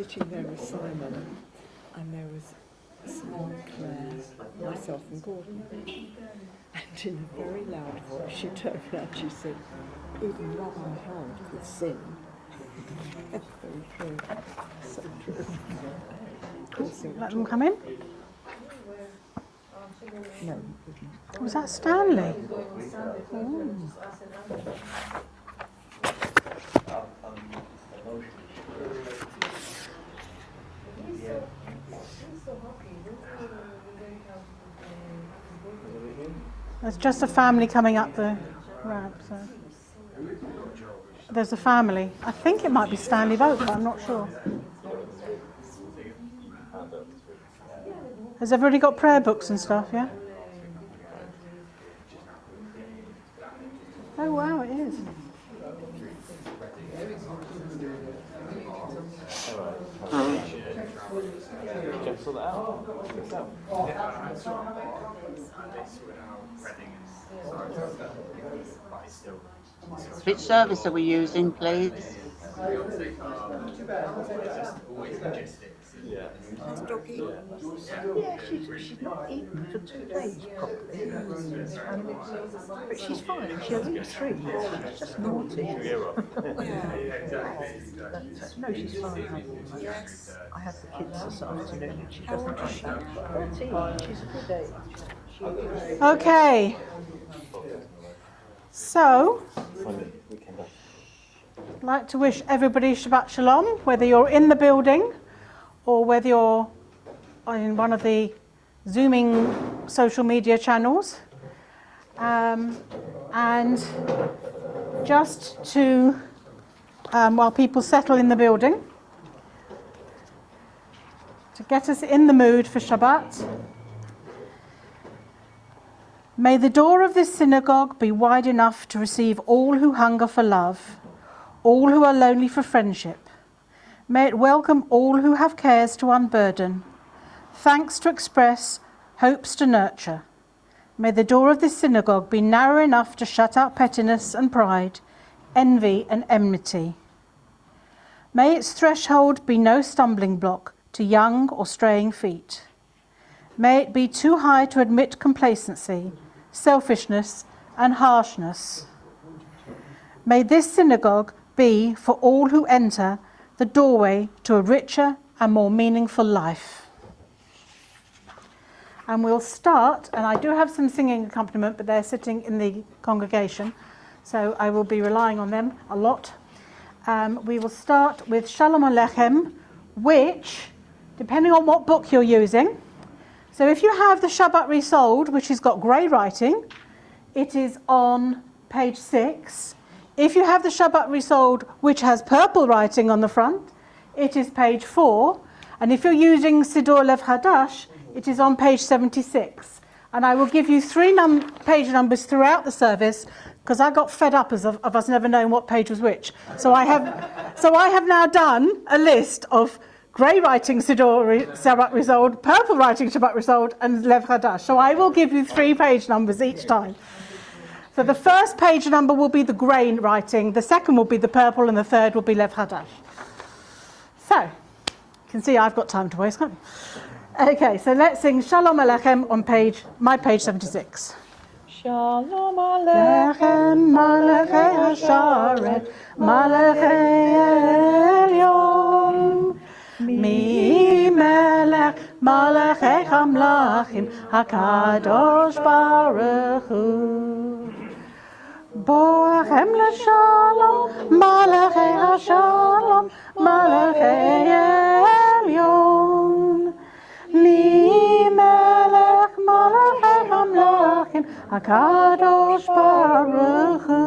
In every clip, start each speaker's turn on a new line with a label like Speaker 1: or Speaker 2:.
Speaker 1: sitting there with Simon, and there was Simon, Claire, myself and Gordon. And in a very loud voice, she turned around and she said, even Rabbi Howard could sing. That's very true. So true.
Speaker 2: Let them come in.
Speaker 1: No.
Speaker 2: Was that Stanley? There's just a family coming up the ramp. So. There's a family. I think it might be Stanley Vogt, but I'm not sure. Has everybody got prayer books and stuff, yeah? Oh wow, it is.
Speaker 3: Which service are we using, please?
Speaker 1: Yeah, she's not eaten for 2 days properly. But she's fine. She has eaten 3. She's just naughty. No, she's fine. I had the kids this afternoon and she doesn't like that. 14. She's a good age.
Speaker 2: Okay. So, I'd like to wish everybody Shabbat Shalom, whether you're in the building or whether you're in one of the Zooming social media channels. And just to, while people settle in the building, to get us in the mood for Shabbat, may the door of this synagogue be wide enough to receive all who hunger for love, all who are lonely for friendship. May it welcome all who have cares to unburden, thanks to express, hopes to nurture. May the door of this synagogue be narrow enough to shut out pettiness and pride, envy and enmity. May its threshold be no stumbling block to young or straying feet. May it be too high to admit complacency, selfishness and harshness. May this synagogue be, for all who enter, the doorway to a richer and more meaningful life. And we'll start, and I do have some singing accompaniment, but they're sitting in the congregation, so I will be relying on them a lot. We will start with Shalom Aleichem, which, depending on what book you're using, so if you have the Shabbat Resold, which has got grey writing, it is on page 6. If you have the Shabbat Resold, which has purple writing on the front, it is page 4. And if you're using Siddur Lev Hadash, it is on page 76. And I will give you 3 page numbers throughout the service, because I got fed up of us never knowing what page was which. So I have now done a list of grey writing Siddur Shabbat Resold, purple writing Shabbat Resold, and Lev Hadash. So I will give you 3 page numbers each time. So the first page number will be the grey writing, the second will be the purple, and the third will be Lev Hadash. So, you can see I've got time to waste, can't you? Okay, so let's sing Shalom Aleichem on my page 76.
Speaker 4: Shalom Aleichem,
Speaker 2: Malachei Hasharet, Malachei Elyon. Mi melech malachei hamlachim, HaKadosh Baruch Hu. Boachem l'shalom, malachei hashalom, malachei elyon. Mi melech malachei hamlachim, HaKadosh Baruch Hu.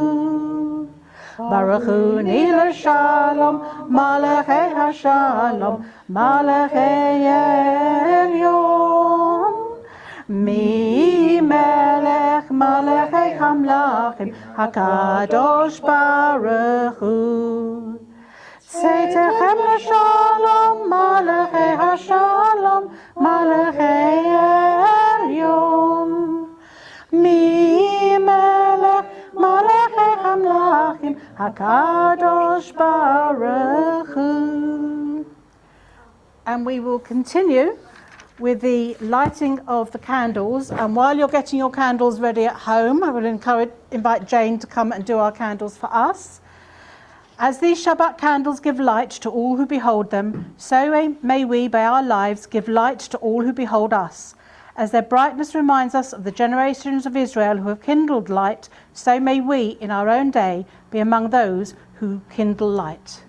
Speaker 2: Baruch Hu ni l'shalom, malachei hashalom, malachei elyon. Mi melech malachei hamlachim, HaKadosh Baruch Hu. Tzeitechem l'shalom, malachei hashalom, malachei elyon. Mi melech malachei hamlachim, HaKadosh Baruch Hu. and we will continue with the lighting of the candles. And while you're getting your candles ready at home, I will invite Jane to come and do our candles for us. As these Shabbat candles give light to all who behold them, so may we by our lives give light to all who behold us. As their brightness reminds us of the generations of Israel who have kindled light, so may we in our own day be among those who kindle light.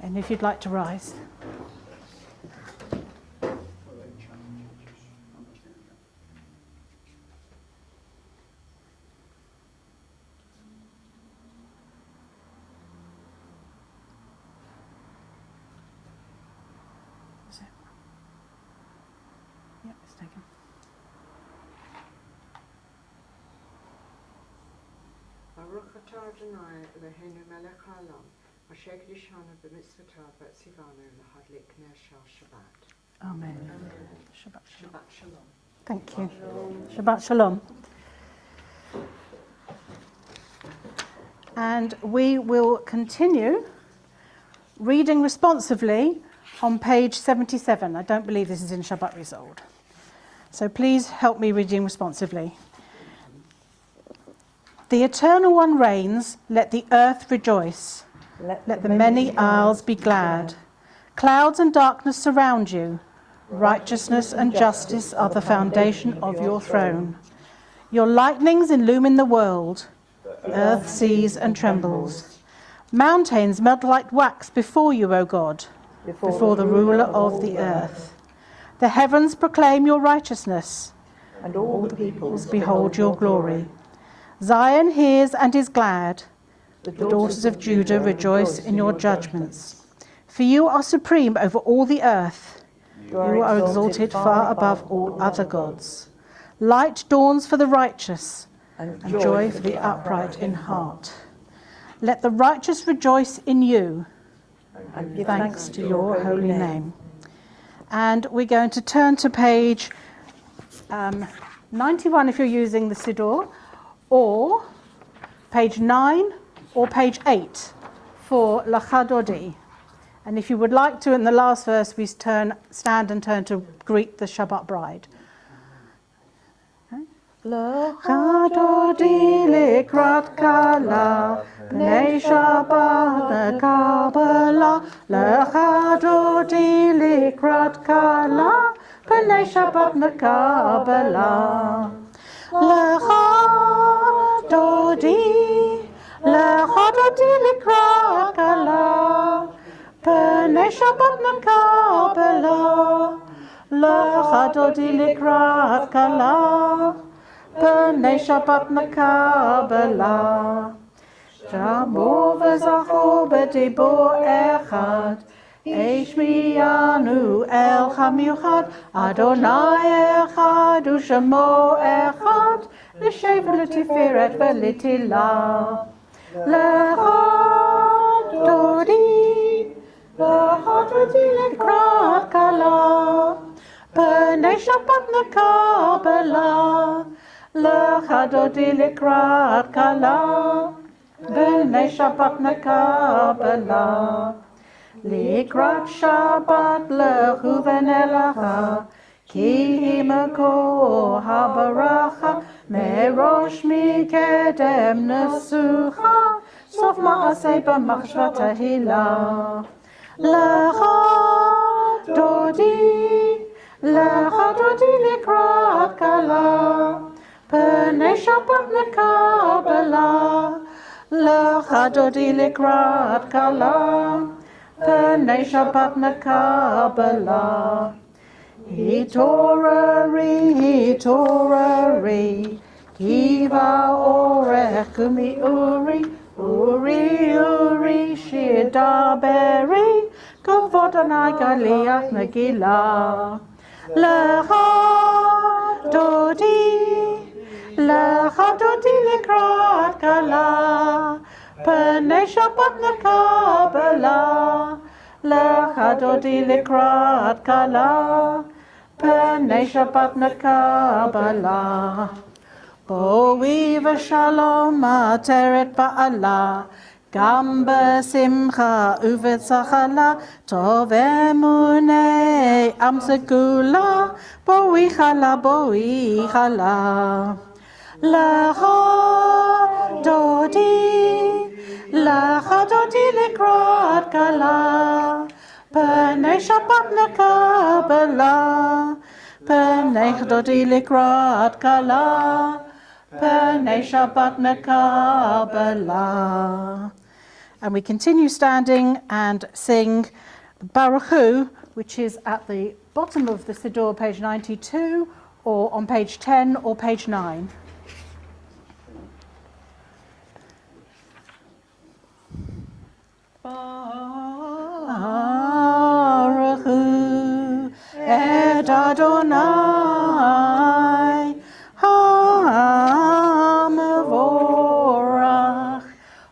Speaker 2: And if you'd like to rise. Yep, it's taken.
Speaker 1: Baruch atah Adonai Eloheinu melech haolam, asher kiddushanu b'mitzvotav v'tzivanu lahadlik ner shel Shabbat.
Speaker 2: Amen. Shabbat Shalom.
Speaker 1: Shabbat Shalom.
Speaker 2: Thank you. Shabbat Shalom. And we will continue reading responsively on page 77. I don't believe this is in Shabbat Resolved. So please help me reading responsively. The Eternal One reigns, let the earth rejoice. Let the many isles be glad. Clouds and darkness surround you. Righteousness and justice are the foundation of your throne. Your lightnings illumine the world. Earth sees and trembles. Mountains melt like wax before you, O God, before the ruler of the earth. The heavens proclaim your righteousness, and all the peoples behold your glory. Zion hears and is glad. The daughters of Judah rejoice in your judgments. For you are supreme over all the earth. You are exalted far above all other gods. Light dawns for the righteous, and joy for the upright in heart. Let the righteous rejoice in you, and give thanks to your holy name. And we're going to turn to page 91 if you're using the Siddur, or page 9 or page 8 for Lachadodi. And if you would like to, in the last verse, we stand and turn to greet the Shabbat bride. Lachadodi likrat kala, bnei Shabbat nekabala. Lachadodi likrat kala, bnei Shabbat nekabala. Lachadodi likrat kala, bnei Shabbat nekabala. Lachadodi likrat kala, bnei Shabbat nekabala. Shamu v'zachu b'dibur echad, Eshmiyanu el chamiuchad, Adonai echad u'shemo echad, l'shev l'tiferet v'litilah. Lachadodi likrat kala, bnei Shabbat nekabala. Lachadodi likrat kala, bnei Shabbat nekabala. Likrat Shabbat lechu v'nelacha, ki imako habaracha, merosh mikedem nesucha, sof ma'aseh b'machshat tehila. Lachadodi likrat kala, bnei Shabbat nekabala. Lachadodi likrat kala, bnei Shabbat nekabala. Hitorari, kiva orech umi uri, shidaberi, kavod Adonai galiach megillah. Lachadodi likrat kala, bnei Shabbat nekabala. Lachadodi likrat kala, bnei Shabbat nekabala. Boi v'shalom ateret ba'ala, gam b'simcha uvetzachala, tov emunei am segula, boi chala. Lecha dodi likrat kala, Pernei Shabbat nekabela, Pernei dodi likrat kala, Pernei Shabbat nekabela. And we continue standing and sing Baruch Hu, which is at the bottom of the Siddur, page 92, or on page 10 or page 9. Baruch Hu et Adonai HaMevorach.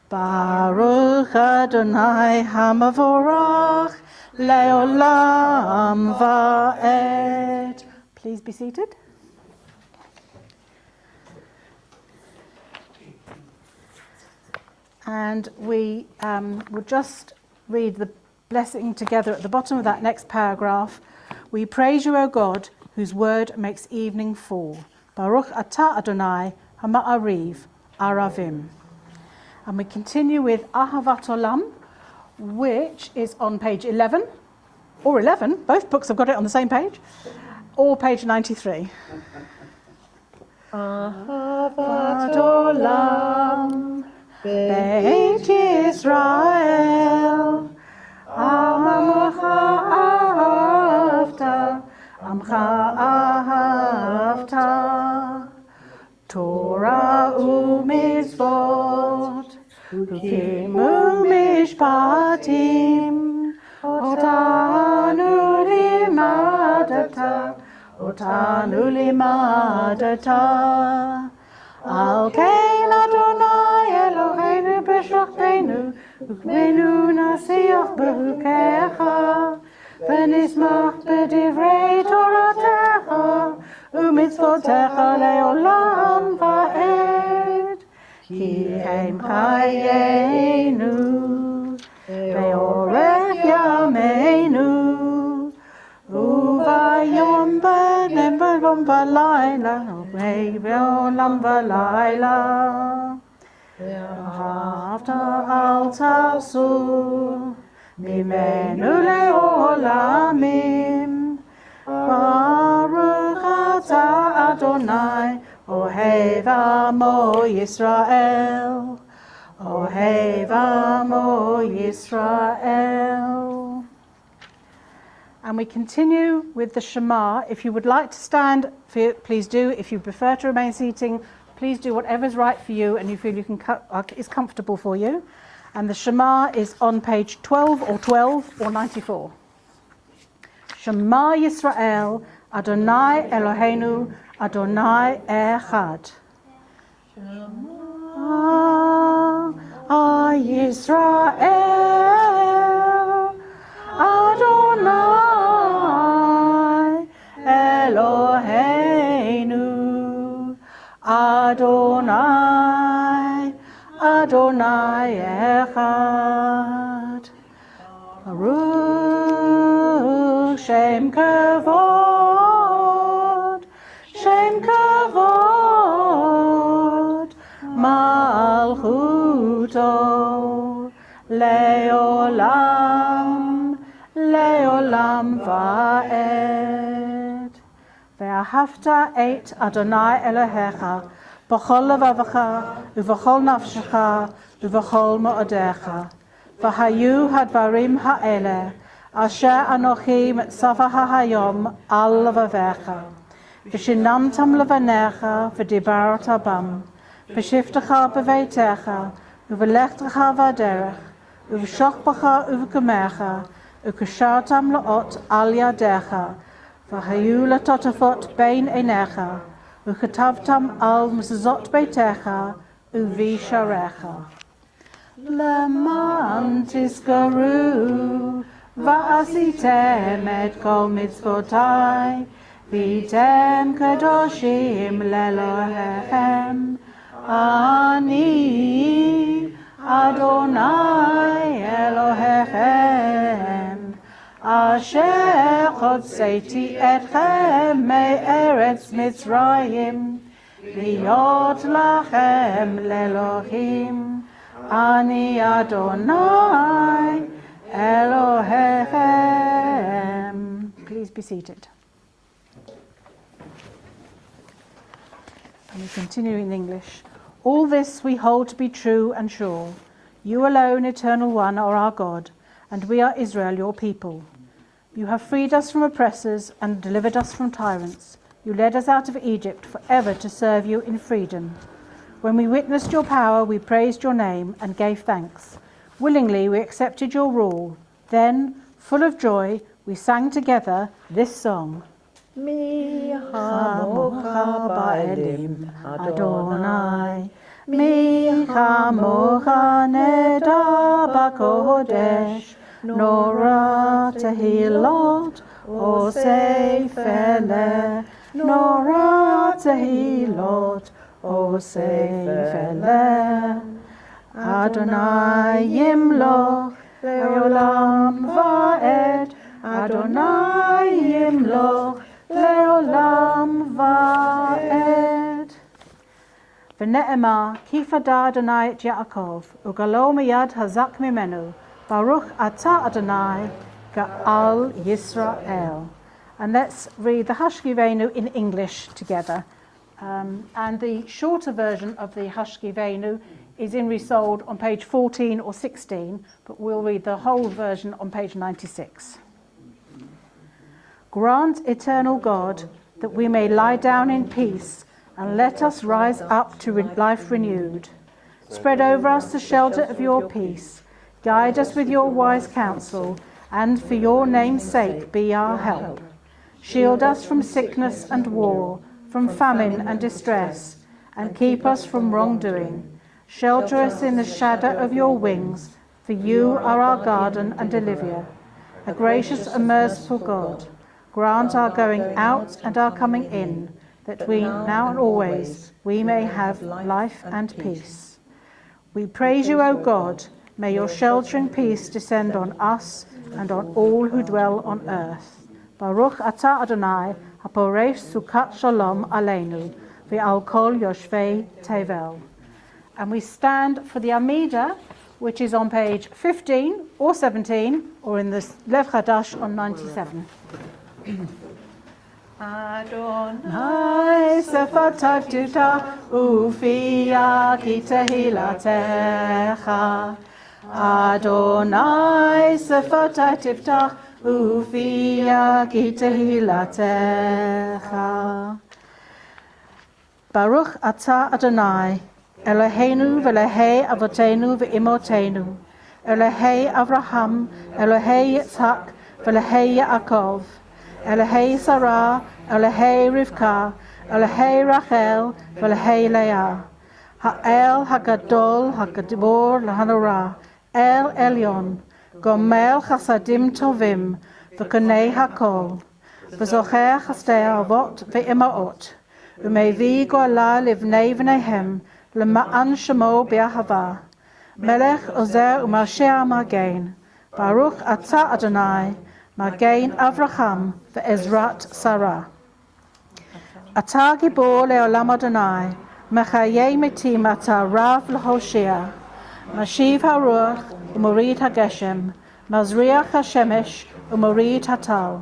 Speaker 2: Baruch Adonai HaMevorach Leolam Va'ed. Please be seated. And we will just read the blessing together at the bottom of that next paragraph. We praise you, O God, whose word makes evening fall. Baruch atah Adonai hama'ariv aravim. And we continue with Ahavat Olam, which is on page 11, or 11, both books have got it on the same page, or page 93. Ahavat Olam Beit Yisrael, Amcha ahavta, Torah u'mitzvot, Chukim u'mishpatim, Otanu limadata. Al kein Adonai Eloheinu b'shachbenu, Ukmenu nasiach behukecha, V'nismach b'divrei Toratecha, U'mitzvotecha le'olam va'ed. Ki hem chayenu, Ve'orech yameinu, Uvayom b'nem v'yom v'layla, Ve'olam v'layla. Ve'ahavta al tasu, Mimenu le'olamim. Baruch atah Adonai, Ohev amo Yisrael. Ohev amo Yisrael. And we continue with the Shema. If you would like to stand, please do. If you prefer to remain seating, please do whatever's right for you and you feel you can is comfortable for you. And the Shema is on page 12 or 94. Shema Yisrael, Adonai Eloheinu, Adonai Echad. Shema Yisrael, Adonai Eloheinu, Adonai, Adonai Echad. Baruch Shem Kavod, Shem Kavod, Malchuto, Leolam, Leolam Va'ed. Ve'ahavta et Adonai Elohecha, B'chol levavecha, u'v'chol nafshecha, u'v'chol mo'odecha. V'hayu hadvarim ha'ele, asher anochi mitzava ha'hayom al levavecha. V'shinamtam levanecha, v'dibarta bam. V'shiftecha b'veitecha, u'v'lechtecha v'aderech, u'v'shochbecha u'v'gemecha, u'kushartam la'ot al yadecha. V'hayu latotafot bein einecha, u'chetavtam al mezuzot beitecha, u'visharecha. Leman tizkaru, va'asitem et kol mitzvotai, v'tem kadoshim lelohechem. Ani Adonai Elohechem, אשר הוצאתי אתכם מארץ מצרים, להיות לכם לאלוהים. אני אדוני Elohim. Please be seated. And we continue in English. All this we hold to be true and sure. You alone, Eternal One, are our God, and we are Israel, your people. You have freed us from oppressors and delivered us from tyrants. You led us out of Egypt forever to serve you in freedom. When we witnessed your power, we praised your name and gave thanks. Willingly we accepted your rule. Then, full of joy, we sang together this song.
Speaker 1: Mi chamocha ba'elim
Speaker 2: Adonai, mi chamocha neda b'kodesh, nora tehilot osei feleh, nora tehilot osei feleh. Adonai yimloch leolam va'ed, Adonai yimloch leolam va'ed. V'ne'emar ki fada Adonai et Yaakov, ugalo miyad hazak mimenu, baruch atah Adonai ga'al Yisrael. And let's read the Hashkivenu in English together. And the shorter version of the Hashkivenu is in Resold on page 14 or 16, but we'll read the whole version on page 96. Grant, eternal God, that we may lie down in peace, and let us rise up to life renewed. Spread over us the shelter of your peace. Guide us with your wise counsel, and for your name's sake be our help. Shield us from sickness and war, from famine and distress, and keep us from wrongdoing. Shelter us in the shadow of your wings, for you are our garden and Olivia. A gracious and merciful God, grant our going out and our coming in, that we now and always we may have life and peace. We praise you, O God. May your sheltering peace descend on us and on all who dwell on earth. Baruch atah Adonai, haporesh sukat shalom aleinu, ve'al kol yoshvei tevel. And we stand for the Amida, which is on page 15 or 17, or in the Lev Chadash on 97. Adonai sefatai tita ufia ki tehilatecha. Adonai sefatai tiftach ufia ki tehilatecha. Baruch atah Adonai, Eloheinu v'Elohei avotenu v'imotenu, Elohei Avraham, Elohei Yitzhak, v'Elohei Yaakov, Elohei Sarah, Elohei Rivka, Elohei Rachel, v'Elohei Leah, Ha'el Hagadol Hagadibor Lahanora, El Elyon, Gomel Chasadim Tovim, v'Konei Hakol, v'Zocher Chastei Avot v'Imaot, u'Mevi Goala livnei v'neihem, L'ma'an shemo b'ahava, Melech Ozer u'Mashea Magen, Baruch atah Adonai, Magen Avraham ve'ezrat Sarah. Atah gibor le'olam Adonai, Mechayei metim atah rav l'hoshea, Mashiv haruach u'morid hageshem, Mazriach hashemesh u'morid hatal,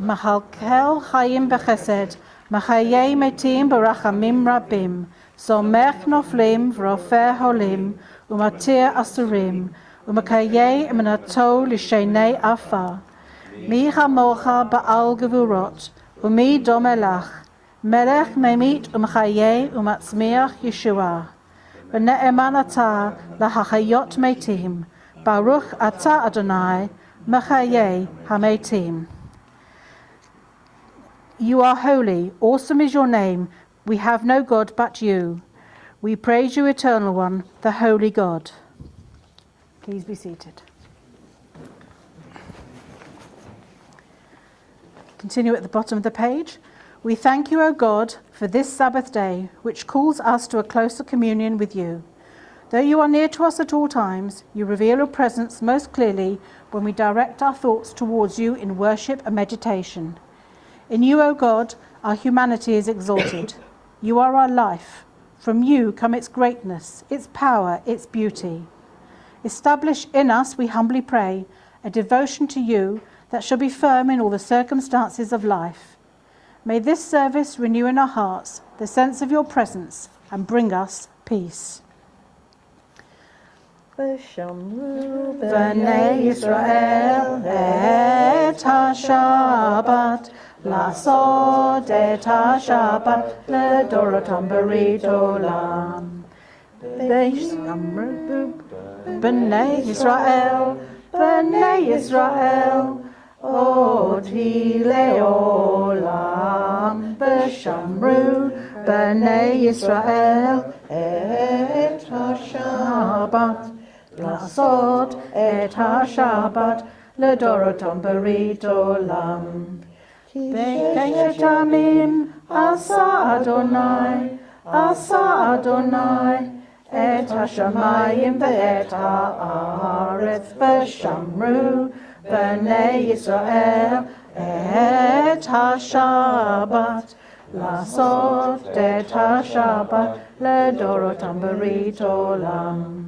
Speaker 2: Mahalkel chayim b'chesed, Mechayei metim b'rachamim rabim, Somech noflim v'rofer holim, u'matir asurim, u'makayei eminato l'shenei afar. Mi chamocha ba'al gevurot, u'mi domelach, melech memit u'machayei u'matzmiach Yeshua. V'ne'eman atah lahachayot metim, baruch atah Adonai, machayei hametim. You are holy, awesome is your name. We have no God but you. We praise you, Eternal One, the Holy God. Please be seated. Continue at the bottom of the page. We thank you, O God, for this Sabbath day, which calls us to a closer communion with you. Though you are near to us at all times, you reveal your presence most clearly when we direct our thoughts towards you in worship and meditation. In you, O God, our humanity is exalted. You are our life. From you come its greatness, its power, its beauty. Establish in us, we humbly pray, a devotion to you that shall be firm in all the circumstances of life. May this service renew in our hearts the sense of your presence and bring us peace.
Speaker 4: ושמרו
Speaker 2: בני ישראל את השבת, לעשות את השבת לדורותם ברית עולם. ושמרו בני ישראל אותי לעולם. ושמרו בני ישראל את השבת, לעשות את השבת לדורותם ברית עולם. בקשת עמים עשה אדוני את השמיים ואת הארץ. ושמרו בני ישראל את השבת, לעשות את השבת לדורותם ברית עולם.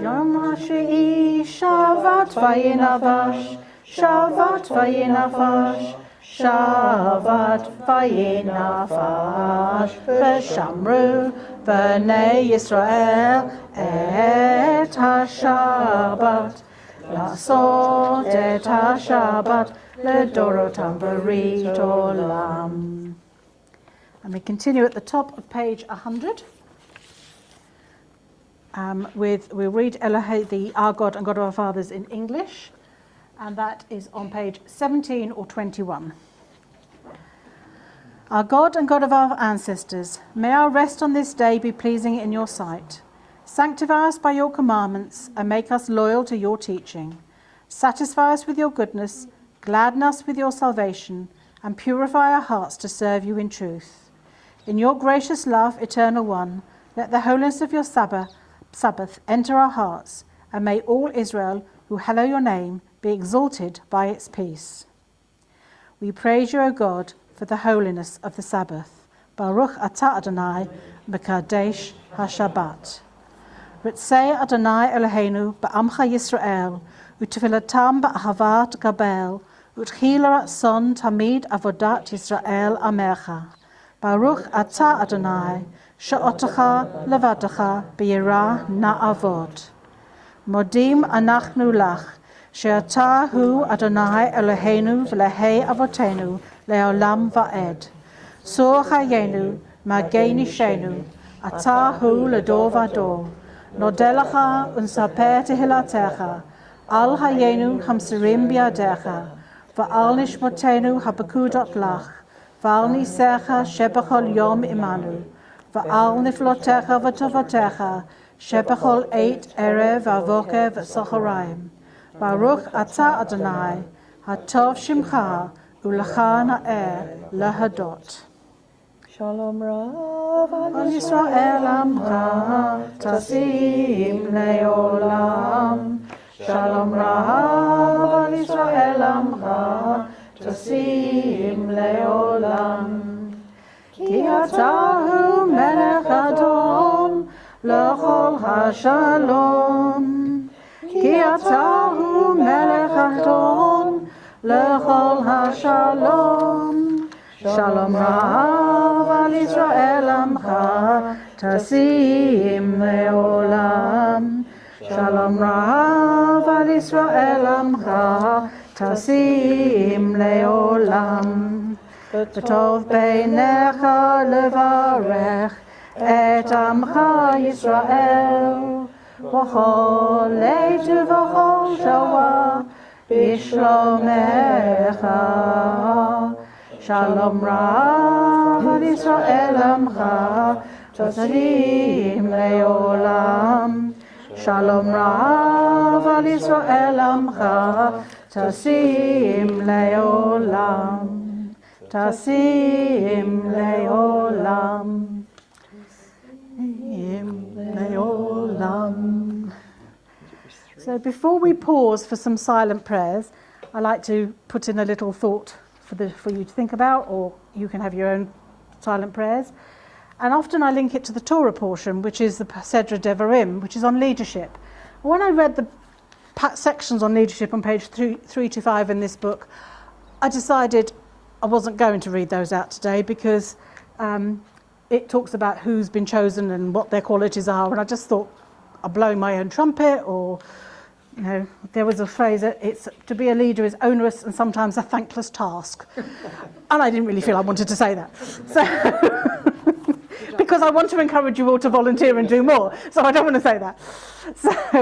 Speaker 2: יום השביעי שבת וינפש, שבת וינפש, שבת וינפש. ושמרו בני ישראל את השבת, לעשות את השבת לדורותם ברית עולם. And we continue at the top of page 100. We'll read Elohe, the Our God and God of our Fathers in English, and that is on page 17 or 21. Our God and God of our ancestors, may our rest on this day be pleasing in your sight. Sanctify us by your commandments and make us loyal to your teaching. Satisfy us with your goodness, gladden us with your salvation, and purify our hearts to serve you in truth. In your gracious love, Eternal One, let the holiness of your Sabbath enter our hearts, and may all Israel who hallow your name be exalted by its peace. We praise you, O God, for the holiness of the Sabbath. Baruch atah Adonai mekadesh haShabbat. Ritzei Adonai Eloheinu ba'amcha Yisrael, u'tefilatam ba'ahavat gabel, u'tchila ratzon tamid avodat Yisrael amecha. Baruch atah Adonai, she'otecha levadecha b'yirah na'avod. Modim anachnu lach, she'ata hu Adonai Eloheinu v'lehei avotenu le'olam va'ed. Sur chayenu magei nishenu, ata hu l'dor v'dor. Nodelecha unsaper tehilatecha, al hayenu hamsirim biadecha, va'al nishmotenu habakudot lach, va'al nisecha shebachol yom imanu, va'al niflotecha v'tovotecha, shebachol eit erev avoker v'sochorayim. Baruch atah Adonai, hatov shimcha, u'lecha na'er lahadot.
Speaker 4: Shalom Rav
Speaker 2: Al Yisrael Amcha Tasim Leolam. Shalom Rav Al Yisrael Amcha Tasim Leolam. Ki atahu Melech Adon L'chol HaShalom. Ki atahu Melech Adon L'chol HaShalom. Shalom Rav al Yisrael Amcha Tasim Leolam. Shalom Rav al Yisrael Amcha Tasim Leolam. V'tov beinecha levarech et Amcha Yisrael, v'chol leit v'chol shava b'shlomecha. Shalom Rav al Yisrael Amcha Tasim Leolam. Shalom Rav al Yisrael Amcha Tasim Leolam. Tasim Leolam. Tasim Leolam. So before we pause for some silent prayers, I like to put in a little thought for you to think about, or you can have your own silent prayers. And often I link it to the Torah portion, which is the Sedra Devarim, which is on leadership. When I read the sections on leadership on page 3 to 5 in this book, I decided I wasn't going to read those out today because it talks about who's been chosen and what their qualities are, and I just thought I'm blowing my own trumpet, or there was a phrase that it's to be a leader is onerous and sometimes a thankless task, and I didn't really feel I wanted to say that. So because I want to encourage you all to volunteer and do more, so I don't want to say that.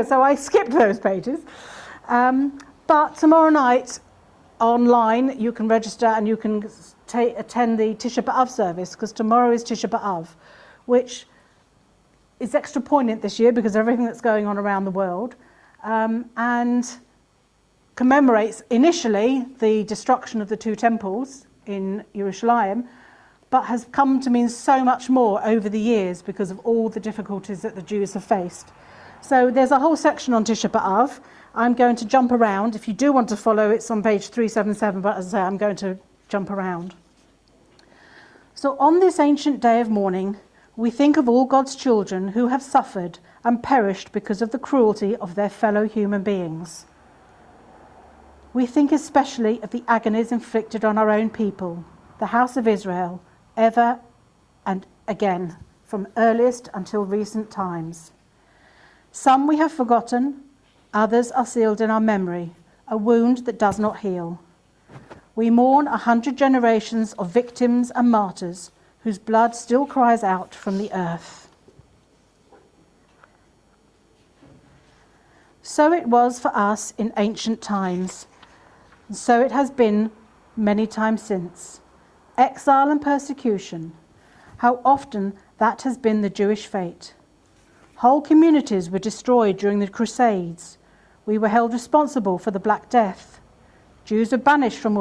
Speaker 2: So I skipped those pages. But tomorrow night, online, you can register and you can attend the Tisha B'Av service, because tomorrow is Tisha B'Av, which is extra poignant this year because of everything that's going on around the world, and commemorates initially the destruction of the 2 temples in Jerusalem, but has come to mean so much more over the years because of all the difficulties that the Jews have faced. So there's a whole section on Tisha B'Av. I'm going to jump around. If you do want to follow, it's on page 377, but as I say, I'm going to jump around. So on this ancient day of mourning, we think of all God's children who have suffered and perished because of the cruelty of their fellow human beings. We think especially of the agonies inflicted on our own people, the house of Israel, ever and again, from earliest until recent times. Some we have forgotten, others are sealed in our memory, a wound that does not heal. We mourn 100 generations of victims and martyrs whose blood still cries out from the earth. So it was for us in ancient times, and so it has been many times since. Exile and persecution, how often that has been the Jewish fate. Whole communities were destroyed during the Crusades. We were held responsible for the Black Death. Jews were banished from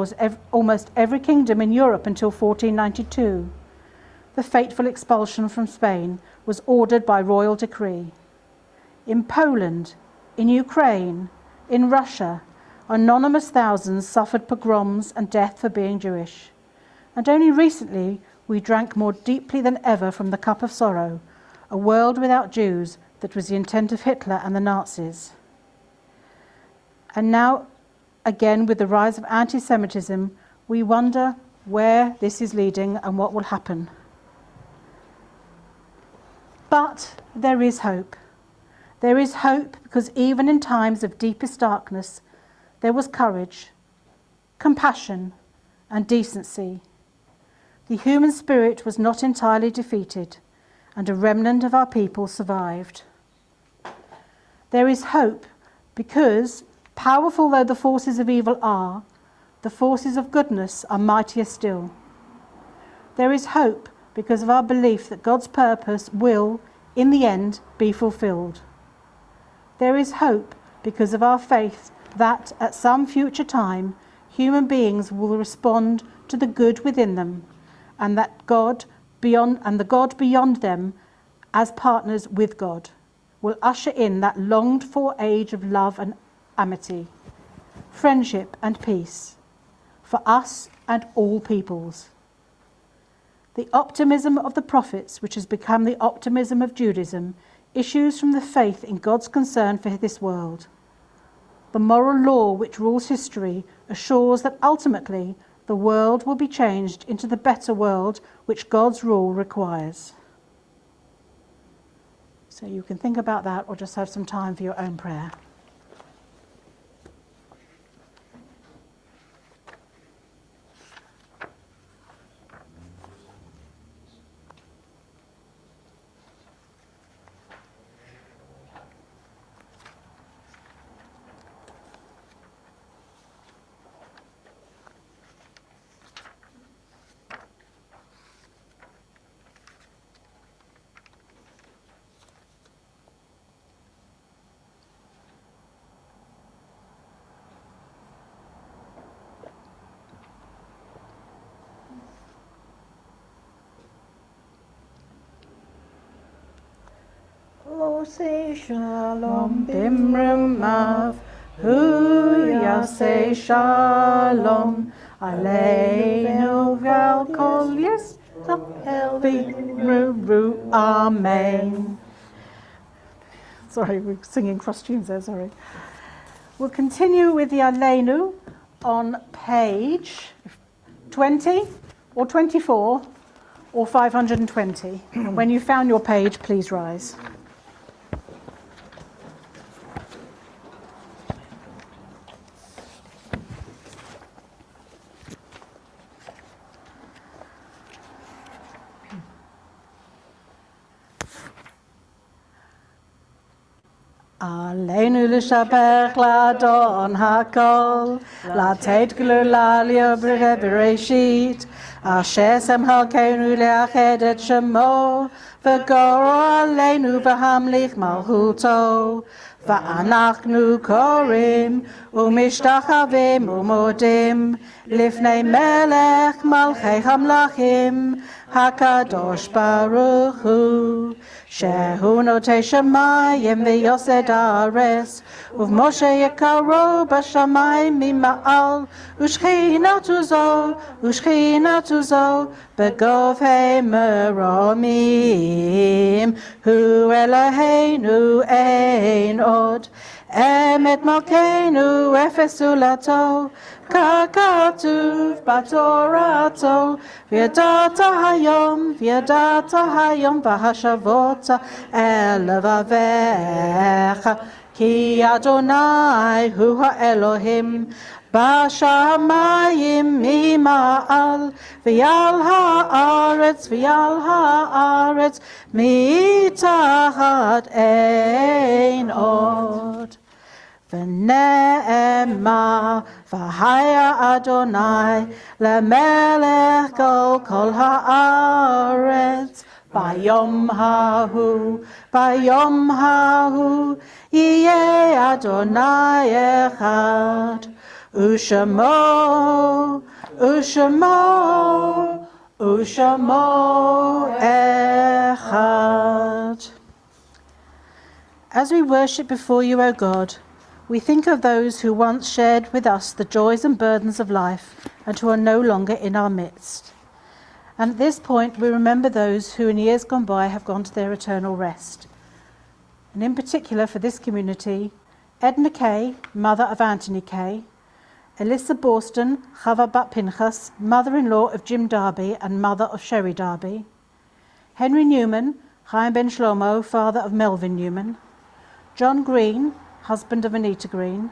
Speaker 2: almost every kingdom in Europe until 1492. The fateful expulsion from Spain was ordered by royal decree. In Poland, in Ukraine, in Russia, anonymous thousands suffered pogroms and death for being Jewish. And only recently we drank more deeply than ever from the cup of sorrow, a world without Jews that was the intent of Hitler and the Nazis. And now, again, with the rise of anti-Semitism, we wonder where this is leading and what will happen. But there is hope. There is hope because even in times of deepest darkness, there was courage, compassion, and decency. The human spirit was not entirely defeated, and a remnant of our people survived. There is hope because, powerful though the forces of evil are, the forces of goodness are mightier still. There is hope because of our belief that God's purpose will, in the end, be fulfilled. There is hope because of our faith that, at some future time, human beings will respond to the good within them, and that the God beyond them, as partners with God, will usher in that longed-for age of love and amity, friendship and peace, for us and all peoples. The optimism of the prophets, which has become the optimism of Judaism, issues from the faith in God's concern for this world. The moral law which rules history assures that ultimately the world will be changed into the better world which God's rule requires. So you can think about that or just have some time for your own prayer.
Speaker 4: Yosei Shalom
Speaker 2: Bimrumav, Hu Yaseh Shalom, Aleinu Val Kol Yisrael V'Imru, Amen. Sorry, we're singing cross tunes there, sorry. We'll continue with the Aleinu on page 20 or 24 or 520. And when you've found your page, please rise. Aleinu l'shabech l'adon hakol, l'ateit g'lulalia b'reshit, asher sem halkeinu le'ached et shemo, v'goro aleinu v'hamlich malchuto, v'anachnu korim, u'mishtachavim u'modim, lifnei melech malchei hamlachim, hakadosh baruch hu. Shehu notei shamayim v'yosed haaretz, uv'Moshe yekaro b'shamayim mima'al, u'shchinatu zo b'govhei meromim, hu Eloheinu ein od, emet malkeinu efes ulato, ככתוב בתורתו, וידעת היום והשבות אל לבביך, כי אדוני הוא האלוהים בשמיים ממעל, ועל הארץ מתחת אין עוד. ונאמר, והיה אדוני למלך כל הארץ, ביום ההוא יהיה אדוני אחד, ושמו אחד. As we worship before you, O God, we think of those who once shared with us the joys and burdens of life and who are no longer in our midst. And at this point, we remember those who in years gone by have gone to their eternal rest. And in particular for this community, Edna Kay, mother of Anthony Kay, Alyssa Borston, Chava Bat Pinchas, mother-in-law of Jim Darby and mother of Sherry Darby, Henry Newman, Chaim Ben Shlomo, father of Melvin Newman, John Green, husband of Anita Green,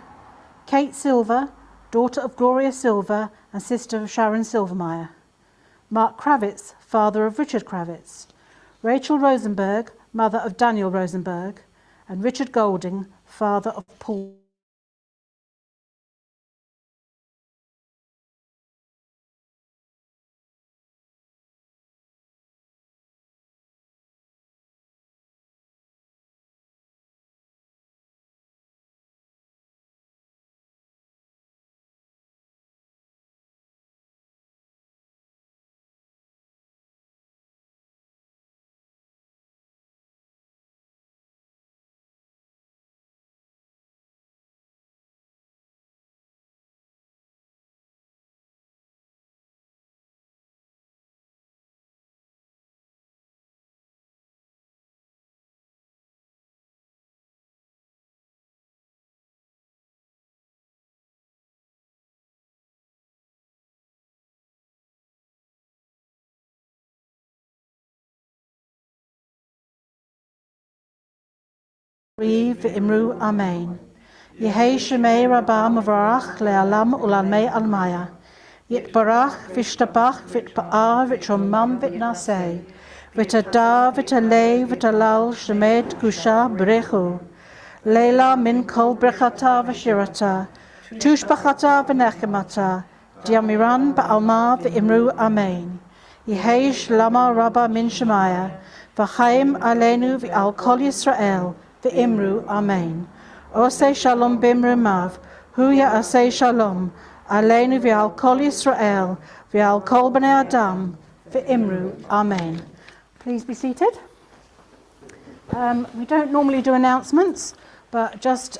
Speaker 2: Kate Silver, daughter of Gloria Silver and sister of Sharon Silvermeyer, Mark Kravitz, father of Richard Kravitz, Rachel Rosenberg, mother of Daniel Rosenberg, and Richard Golding, father of Paul. V'imru Amen. Yehei Shemei Rabba Mavarach Le'alam Ulalmei Almaya. Yitbarach V'ishtabach V'itpa'ar V'chomam V'itnasei. V'tadar V'talei V'talal Shemed Kusha Brechu. Leila Min Kol Brechata V'shirata. Tushbachata V'nechemata. Diamiran Ba'alma V'imru Amen. Yehei Shlama Rabba Min Shemaya. V'chaim Aleinu V'al Kol Yisrael. V'imru Amen. Osei Shalom bimrumav, hu ya'asei Shalom, aleinu v'al kol Yisrael, v'al kol b'nei Adam, v'imru Amen. Please be seated. We don't normally do announcements, but just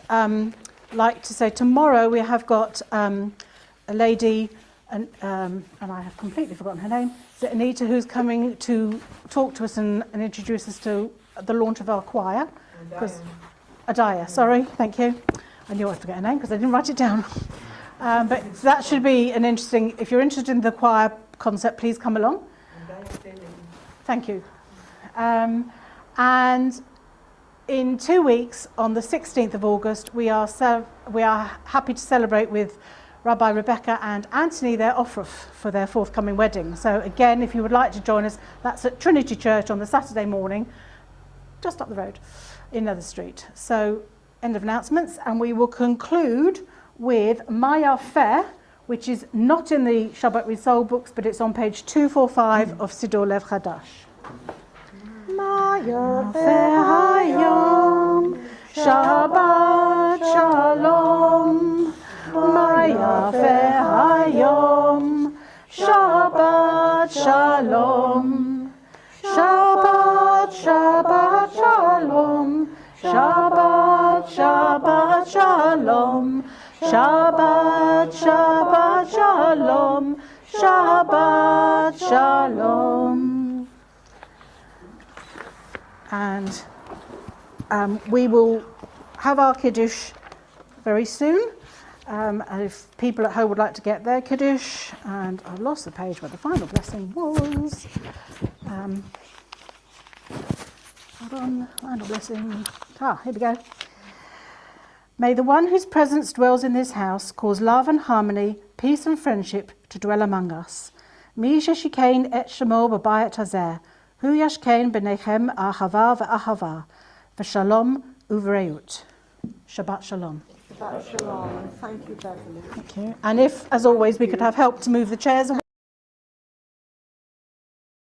Speaker 2: like to say tomorrow we have got a lady, and I have completely forgotten her name, is it Anita, who's coming to talk to us and introduce us to the launch of our choir. Adaya, sorry, thank you. I knew I'd forget her name because I didn't write it down. But that should be an interesting, if you're interested in the choir concept, please come along. Thank you. And in 2 weeks, on the 16th of August, we are happy to celebrate with Rabbi Rebecca and Anthony their offer for their forthcoming wedding. So again, if you would like to join us, that's at Trinity Church on the Saturday morning, just up the road in Nether Street. So end of announcements, and we will conclude with Maya Fair, which is not in the Shabbat Read Soul books, but it's on page 245 of Siddur Lev Chadash. Maya Fair Hayom, Shabbat Shalom. Maya Fair Hayom, Shabbat Shalom. Shabbat, Shabbat Shalom. Shabbat, Shabbat Shalom. Shabbat, Shabbat Shalom. Shabbat Shalom. And we will have our Kiddush very soon. And if people at home would like to get their Kiddush, and I've lost the page where the final blessing was. Hold on, final blessing. Here we go. May the one whose presence dwells in this house cause love and harmony, peace and friendship to dwell among us. Mi sheshikein et shemo b'bayit hazeh, hu yashkein b'nechem ahava ve'ahava, v'shalom u'vreut. Shabbat Shalom.
Speaker 1: Shabbat Shalom. Thank you, Beverly.
Speaker 2: Thank you. And if, as always, we could have help to move the chairs away.